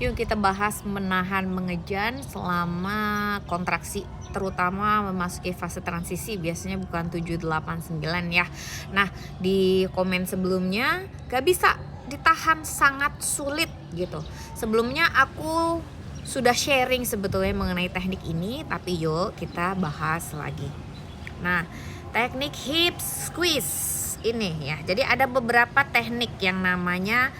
Yuk kita bahas menahan mengejan selama kontraksi, terutama memasuki fase transisi, biasanya bukan 7, 8, 9 ya. Nah, di komen sebelumnya gak bisa ditahan, sangat sulit gitu. Sebelumnya aku sudah sharing sebetulnya mengenai teknik ini, tapi yuk kita bahas lagi. Nah, teknik hip squeeze ini ya. Jadi ada beberapa teknik yang namanya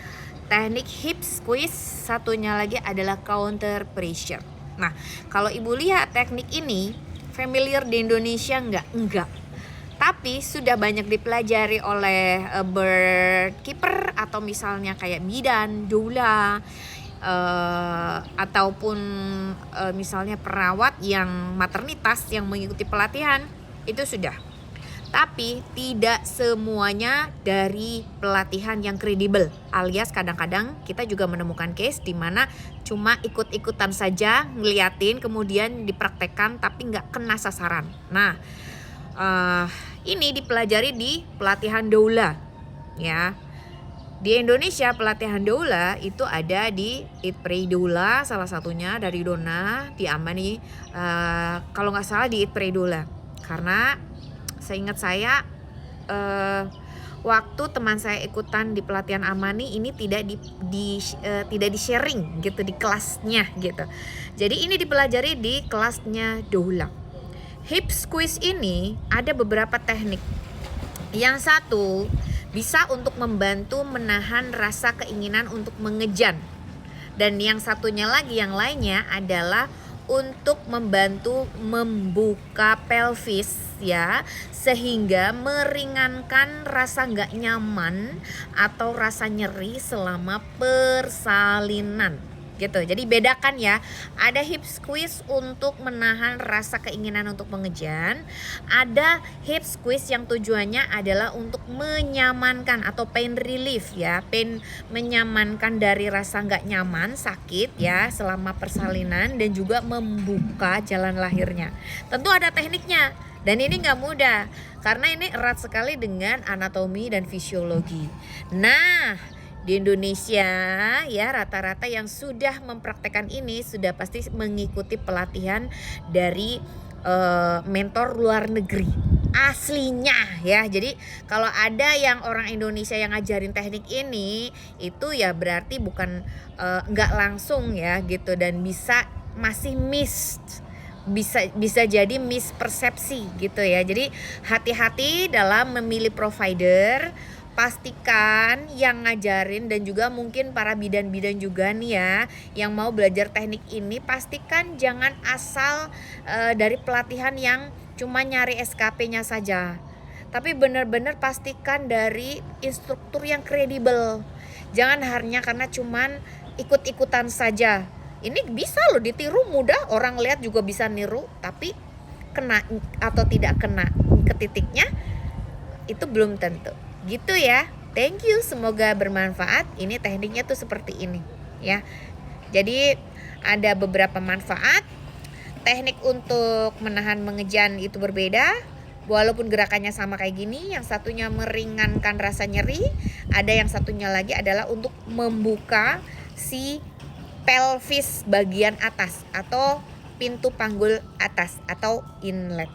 teknik hip squeeze, satunya lagi adalah counter pressure. Nah, kalau ibu lihat teknik ini familiar di Indonesia enggak. Tapi sudah banyak dipelajari oleh bird keeper atau misalnya kayak bidan, doula, ataupun misalnya perawat yang maternitas yang mengikuti pelatihan itu sudah. Tapi tidak semuanya dari pelatihan yang kredibel, alias kadang-kadang kita juga menemukan case di mana cuma ikut-ikutan saja ngeliatin kemudian dipraktekkan tapi nggak kena sasaran. Nah, ini dipelajari di pelatihan doula ya. Di Indonesia pelatihan doula itu ada di Eat Pray Doula, salah satunya dari Donna di Amani, kalau nggak salah di Eat Pray Doula. Karena seingat saya waktu teman saya ikutan di pelatihan Amani ini tidak di sharing gitu di kelasnya gitu. Jadi ini dipelajari di kelasnya doula. Hip squeeze ini ada beberapa teknik. Yang satu bisa untuk membantu menahan rasa keinginan untuk mengejan. Dan yang satunya lagi, yang lainnya adalah untuk membantu membuka pelvis ya, sehingga meringankan rasa nggak nyaman atau rasa nyeri selama persalinan gitu. Jadi bedakan ya, ada hip squeeze untuk menahan rasa keinginan untuk mengejan, ada hip squeeze yang tujuannya adalah untuk menyamankan atau pain relief ya, menyamankan dari rasa nggak nyaman, sakit ya selama persalinan, dan juga membuka jalan lahirnya. Tentu ada tekniknya dan ini nggak mudah karena ini erat sekali dengan anatomi dan fisiologi. Nah, di Indonesia ya rata-rata yang sudah mempraktekkan ini sudah pasti mengikuti pelatihan dari mentor luar negeri aslinya ya. Jadi kalau ada yang orang Indonesia yang ngajarin teknik ini, itu ya berarti bukan nggak langsung ya gitu, dan masih bisa jadi mispersepsi gitu ya. Jadi hati-hati dalam memilih provider. Pastikan yang ngajarin, dan juga mungkin para bidan-bidan juga nih ya yang mau belajar teknik ini, pastikan jangan asal dari pelatihan yang cuma nyari SKP-nya saja, tapi benar-benar pastikan dari instruktur yang kredibel. Jangan hanya karena cuman ikut-ikutan saja. Ini bisa loh ditiru, mudah, orang lihat juga bisa niru, tapi kena atau tidak kena ke titiknya itu belum tentu. Gitu ya. Thank you, semoga bermanfaat. Ini tekniknya tuh seperti ini ya. Jadi ada beberapa manfaat. Teknik untuk menahan mengejan itu berbeda. Walaupun gerakannya sama kayak gini, yang satunya meringankan rasa nyeri, ada yang satunya lagi adalah untuk membuka si pelvis bagian atas atau pintu panggul atas atau inlet.